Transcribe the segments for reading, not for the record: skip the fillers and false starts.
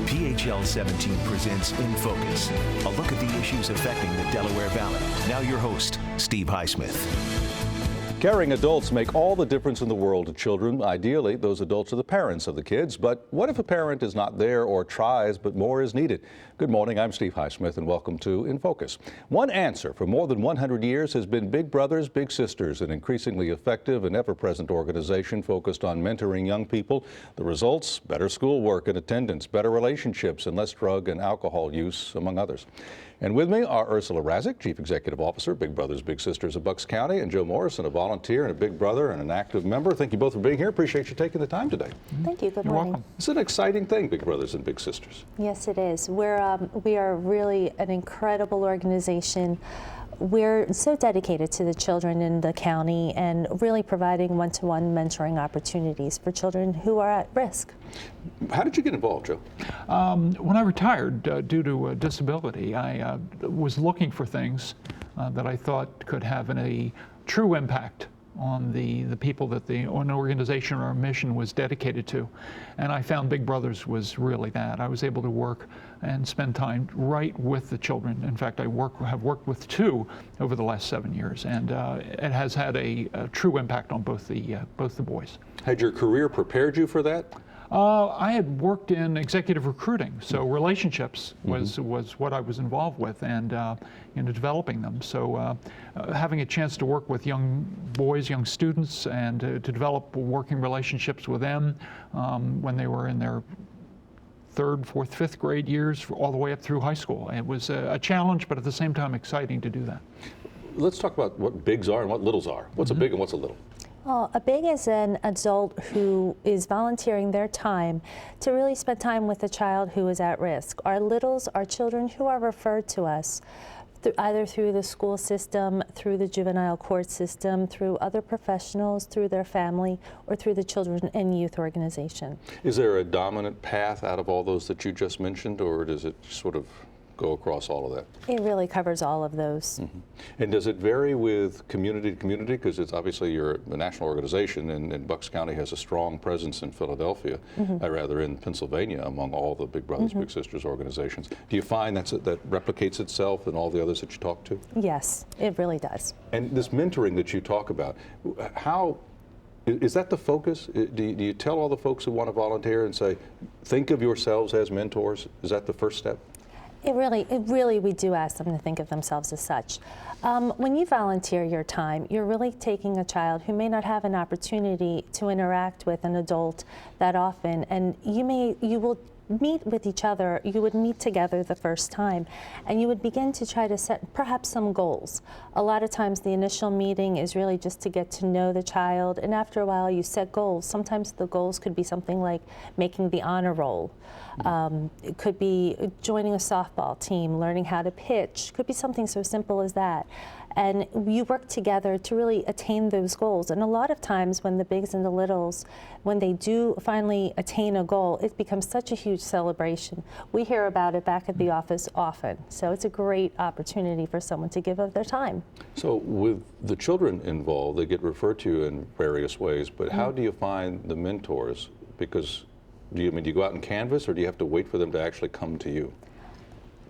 PHL 17 presents In Focus, a look at the issues affecting the Delaware Valley. Now your host, Steve Highsmith. Caring adults make all the difference in the world to children. Ideally, those adults are the parents of the kids. But what if a parent is not there or tries, but more is needed? Good morning, I'm Steve Highsmith, and welcome to In Focus. One answer for more than 100 years has been Big Brothers, Big Sisters, an increasingly effective and ever-present organization focused on mentoring young people. The results: better schoolwork and attendance, better relationships, and less drug and alcohol use, among others. And with me are Ursula Raczak, Chief Executive Officer, Big Brothers Big Sisters of Bucks County, and Joe Morrison, a volunteer and a Big Brother and an active member. Thank you both for being here. Appreciate you taking the time today. Thank you. Good You're morning. welcome. It's an exciting thing, Big Brothers and Big Sisters. Yes, it is. We are really an incredible organization. We're so dedicated to the children in the county and really providing one-to-one mentoring opportunities for children who are at risk. How did you get involved, Joe? When I retired due to a disability, I was looking for things that I thought could have a true impact on the people that an organization or a mission was dedicated to. And I found Big Brothers was really that. I was able to work and spend time right with the children. In fact, I have worked with two over the last 7 years, and it has had a true impact on both the boys. Had your career prepared you for that? I had worked in executive recruiting, so relationships was what I was involved with, and developing them. So having a chance to work with young boys, young students, and to develop working relationships with them when they were in their third, fourth, fifth grade years, all the way up through high school. It was a challenge, but at the same time exciting to do that. Let's talk about what bigs are and what littles are. What's a big and what's a little? Well, a big is an adult who is volunteering their time to really spend time with a child who is at risk. Our littles are children who are referred to us either through the school system, through the juvenile court system, through other professionals, through their family, or through the children and youth organization. Is there a dominant path out of all those that you just mentioned, or does it sort of go across all of that? It really covers all of those. And does it vary with community to community? Because it's obviously you're a national organization, and Bucks County has a strong presence in Philadelphia, rather in Pennsylvania, among all the Big Brothers Big Sisters organizations. Do you find that replicates itself in all the others that you talk to? Yes, it really does. And this mentoring that you talk about, how is that the focus? Do you tell all the folks who want to volunteer and say, think of yourselves as mentors? Is that the first step? It really, we do ask them to think of themselves as such. When you volunteer your time, you're really taking a child who may not have an opportunity to interact with an adult that often, and you will meet with each other, you would meet together the first time, and you would begin to try to set perhaps some goals. A lot of times the initial meeting is really just to get to know the child, and after a while you set goals. Sometimes the goals could be something like making the honor roll. It could be joining a softball team, learning how to pitch. It could be something so simple as that. And you work together to really attain those goals. And a lot of times when the bigs and the littles, when they do finally attain a goal, it becomes such a huge celebration. We hear about it back at the office often. So it's a great opportunity for someone to give of their time. So with the children involved, they get referred to you in various ways, but how do you find the mentors? Because do you go out and canvas, or do you have to wait for them to actually come to you?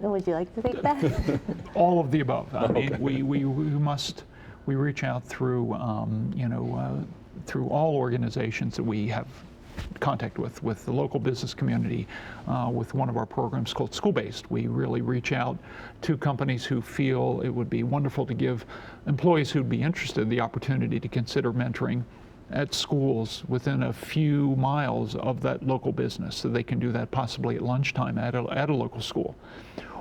Would you like to take that? All of the above. I mean, we reach out through through all organizations that we have contact with the local business community, with one of our programs called School Based. We really reach out to companies who feel it would be wonderful to give employees who'd be interested the opportunity to consider mentoring at schools within a few miles of that local business, so they can do that possibly at lunchtime at a local school.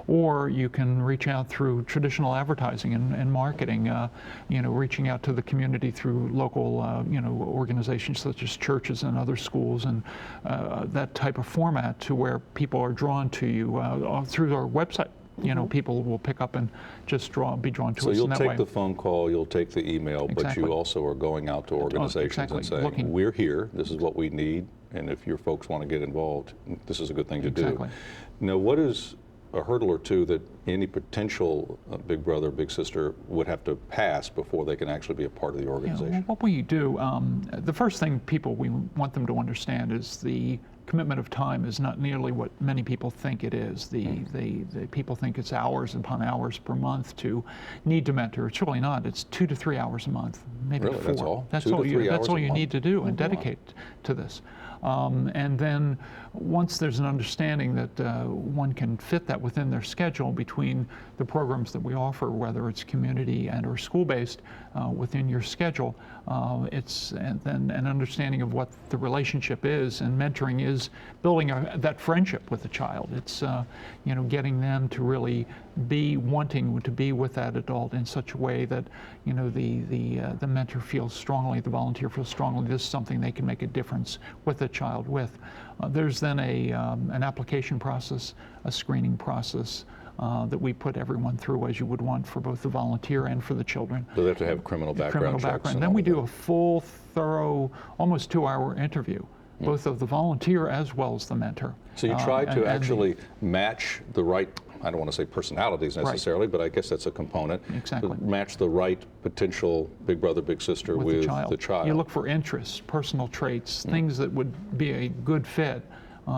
Or you can reach out through traditional advertising and marketing, reaching out to the community through local, organizations such as churches and other schools, and that type of format, to where people are drawn to you through our website. People will pick up and just be drawn to us. So you'll in that take way. the phone call, you'll take the email, Exactly. but you also are going out to organizations and saying, we're here, this is what we need, and if your folks want to get involved, this is a good thing to do. Now, what is a hurdle or two that any potential big brother, big sister would have to pass before they can actually be a part of the organization? What we do, the first thing we want them to understand is the commitment of time is not nearly what many people think it is. The people think it's hours upon hours per month to need to mentor. It's really not. It's 2 to 3 hours a month, maybe Really? 4. That's all? That's 2 to all 3 that's hours all a you month? need to do and Oh, wow. dedicate to this. And then once there's an understanding that one can fit that within their schedule between the programs that we offer, whether it's community and or school-based, within your schedule, and then an understanding of what the relationship is, and mentoring is building that friendship with the child. It's getting them to really be wanting to be with that adult in such a way that the mentor feels strongly, the volunteer feels strongly this is something they can make a difference with the child with. There's then an application process, a screening process that we put everyone through as you would want for both the volunteer and for the children. So they have to have criminal background checks. Then we do a full, thorough, almost 2-hour interview, both of the volunteer as well as the mentor. So you try to actually match the right, I don't want to say personalities necessarily, but I guess that's a component. Exactly. Match the right potential big brother, big sister with the child. You look for interests, personal traits, things that would be a good fit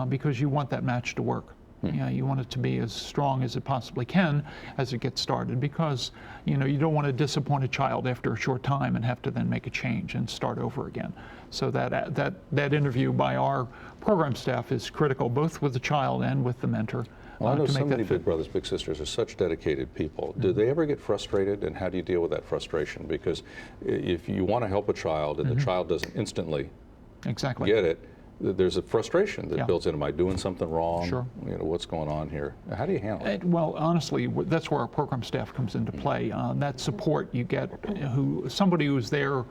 because you want that match to work. You want it to be as strong as it possibly can as it gets started, because you don't want to disappoint a child after a short time and have to then make a change and start over again. So that interview by our program staff is critical, both with the child and with the mentor. Well, I know so many big brothers, big sisters are such dedicated people. Do they ever get frustrated, and how do you deal with that frustration? Because if you want to help a child and the child doesn't instantly get it, there's a frustration that builds in. Am I doing something wrong? Sure. What's going on here? How do you handle it? Well, honestly, that's where our program staff comes into play. That support you get, somebody who's there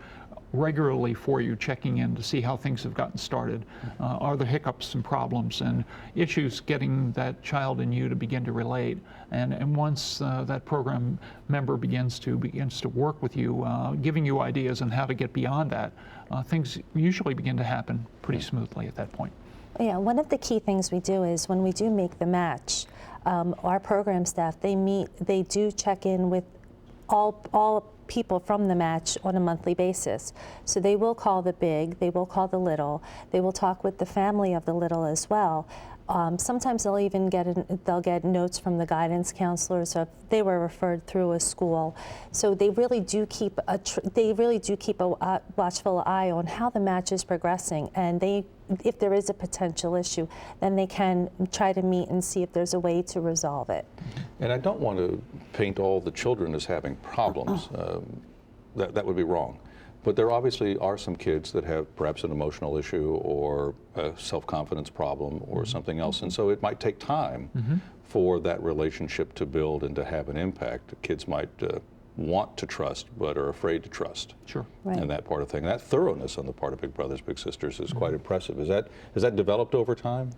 regularly for you, checking in to see how things have gotten started. Are there hiccups and problems and issues getting that child and you to begin to relate? And once that program member begins to work with you, giving you ideas on how to get beyond that, things usually begin to happen pretty smoothly at that point. Yeah, one of the key things we do is when we do make the match, our program staff, they do check in with all people from the match on a monthly basis. So they will call the big, they will call the little, they will talk with the family of the little as well. Sometimes they'll even get notes from the guidance counselors if they were referred through a school. So they really do keep a watchful eye on how the match is progressing, and if there is a potential issue, then they can try to meet and see if there's a way to resolve it. And I don't want to paint all the children as having problems. That would be wrong. But there obviously are some kids that have perhaps an emotional issue or a self-confidence problem or something else. And so it might take time for that relationship to build and to have an impact. Kids might want to trust but are afraid to trust. Sure. Right. And that part of thing. That thoroughness on the part of big brothers, big sisters is quite impressive. Has that developed over time?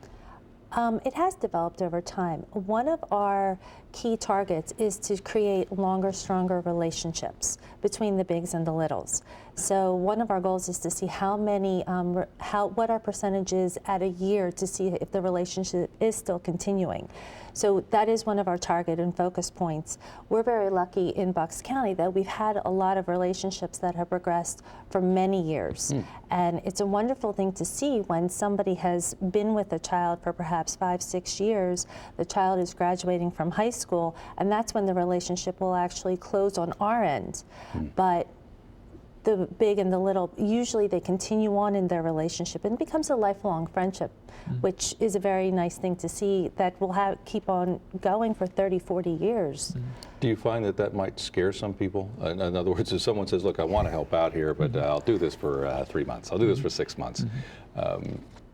It has developed over time. One of our key targets is to create longer, stronger relationships between the bigs and the littles. So one of our goals is to see what our percentage is at a year to see if the relationship is still continuing. So that is one of our target and focus points. We're very lucky in Bucks County that we've had a lot of relationships that have progressed for many years. And it's a wonderful thing to see when somebody has been with a child for perhaps 5-6 years, the child is graduating from high school, and that's when the relationship will actually close on our end. But the big and the little, usually they continue on in their relationship and it becomes a lifelong friendship, which is a very nice thing to see that will keep on going for 30-40 years. Do you find that might scare some people? In other words, if someone says, look, I want to help out here, but I'll do this for 3 months, I'll do this for 6 months.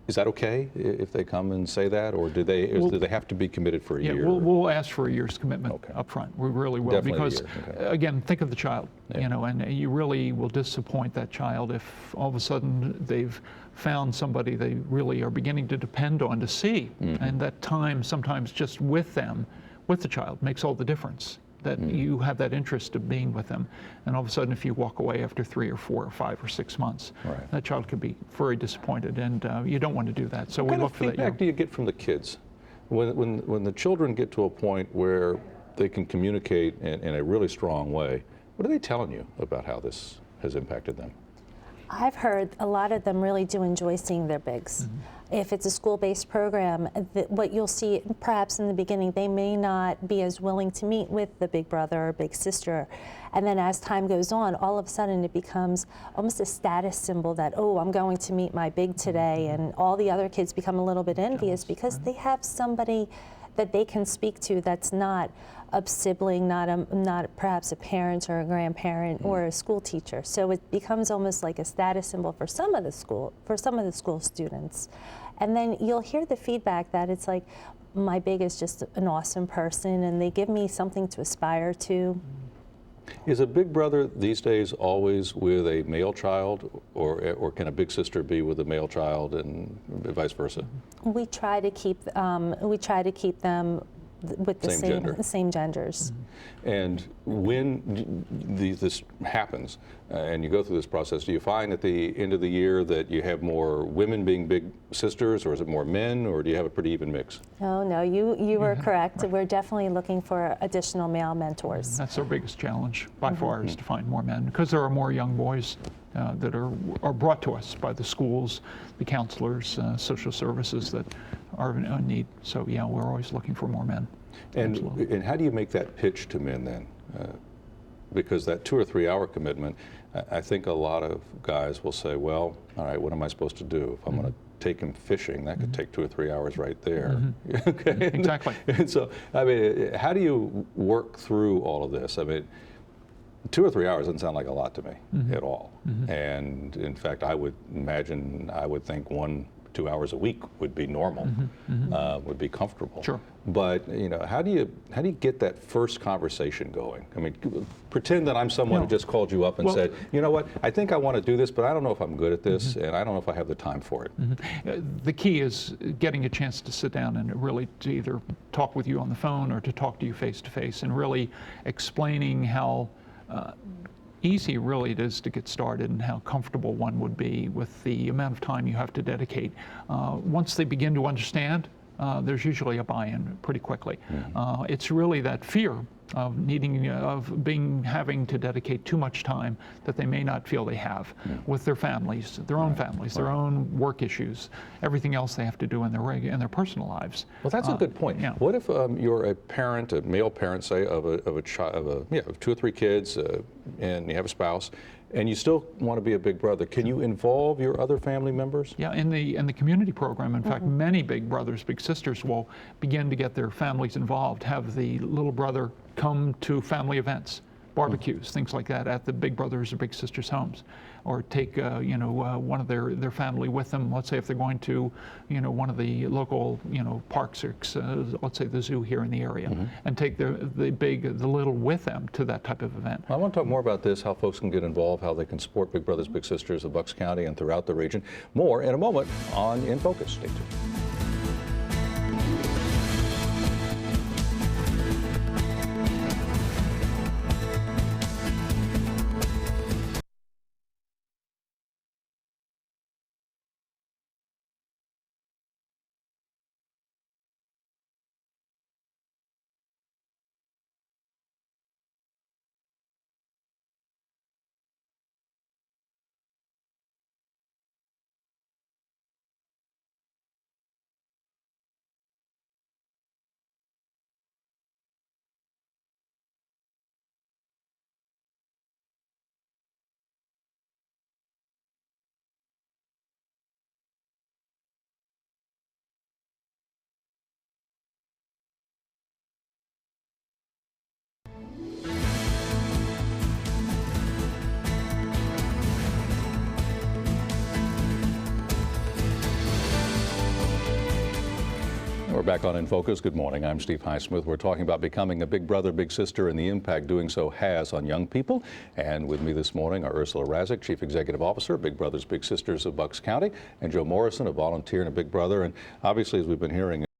Is that okay if they come and say that, or do they have to be committed for a year? We'll ask for a year's commitment up front. We really will. Definitely because, again, think of the child, Yeah. and you really will disappoint that child if all of a sudden they've found somebody they really are beginning to depend on to see. And that time sometimes just with them, with the child, makes all the difference. That you have that interest of being with them. And all of a sudden, if you walk away after 3 or 4 or 5 or 6 months, that child could be very disappointed, and you don't want to do that. So we look for that. What kind of feedback do you get from the kids? When the children get to a point where they can communicate in a really strong way, what are they telling you about how this has impacted them? I've heard a lot of them really do enjoy seeing their bigs. If it's a school-based program, what you'll see perhaps in the beginning, they may not be as willing to meet with the big brother or big sister. And then as time goes on, all of a sudden it becomes almost a status symbol that, oh, I'm going to meet my big today. And all the other kids become a little bit envious because they have somebody that they can speak to that's not a sibling, not perhaps a parent or a grandparent or a school teacher. So it becomes almost like a status symbol for some of the school students. And then you'll hear the feedback that it's like, my big is just an awesome person and they give me something to aspire to. Is a big brother these days always with a male child, or can a big sister be with a male child and vice versa? We try to keep them with the same genders. And when this happens and you go through this process, do you find at the end of the year that you have more women being big sisters, or is it more men, or do you have a pretty even mix? Oh, no, you were correct. Right. We're definitely looking for additional male mentors. That's our biggest challenge by far, is to find more men, because there are more young boys that are brought to us by the schools, the counselors, social services that are in need. So yeah, we're always looking for more men. And how do you make that pitch to men then? Because that 2 or 3 hour commitment, I think a lot of guys will say, well, all right, what am I supposed to do? If I'm going to take him fishing, that could take 2 or 3 hours right there. Okay. Exactly. And so, I mean, how do you work through all of this? I mean, 2 or 3 hours doesn't sound like a lot to me at all. And in fact, I would think 1 2 hours a week would be normal, would be comfortable. Sure. But you know, how do you get that first conversation going? I mean, pretend that I'm someone who just called you up and said, you know what, I think I want to do this, but I don't know if I'm good at this, and I don't know if I have the time for it. The key is getting a chance to sit down and really to either talk with you on the phone or to talk to you face to face, and really explaining how easy really it is to get started and how comfortable one would be with the amount of time you have to dedicate. Once they begin to understand, there's usually a buy-in pretty quickly. It's really that fear of having to dedicate too much time that they may not feel they have with their families, their own families, their own work issues, everything else they have to do in their personal lives. Well, that's a good point. What if you're a parent, a male parent, say, of a child, of 2 or 3 kids, and you have a spouse, and you still want to be a big brother? Can you involve your other family members? Yeah, in the community program, in fact, many big brothers, big sisters will begin to get their families involved, have the little brother come to family events, barbecues, things like that at the big brothers or big sisters' homes, or take one of their family with them. Let's say if they're going to one of the local parks, or let's say the zoo here in the area, and take the little with them to that type of event. I want to talk more about this, how folks can get involved, how they can support Big Brothers Big Sisters of Bucks County and throughout the region. More in a moment on In Focus. Stay tuned. We're back on In Focus. Good morning. I'm Steve Highsmith. We're talking about becoming a big brother, big sister, and the impact doing so has on young people. And with me this morning are Ursula Raczak, Chief Executive Officer, Big Brothers Big Sisters of Bucks County, and Joe Morrison, a volunteer and a big brother. And obviously, as we've been hearing,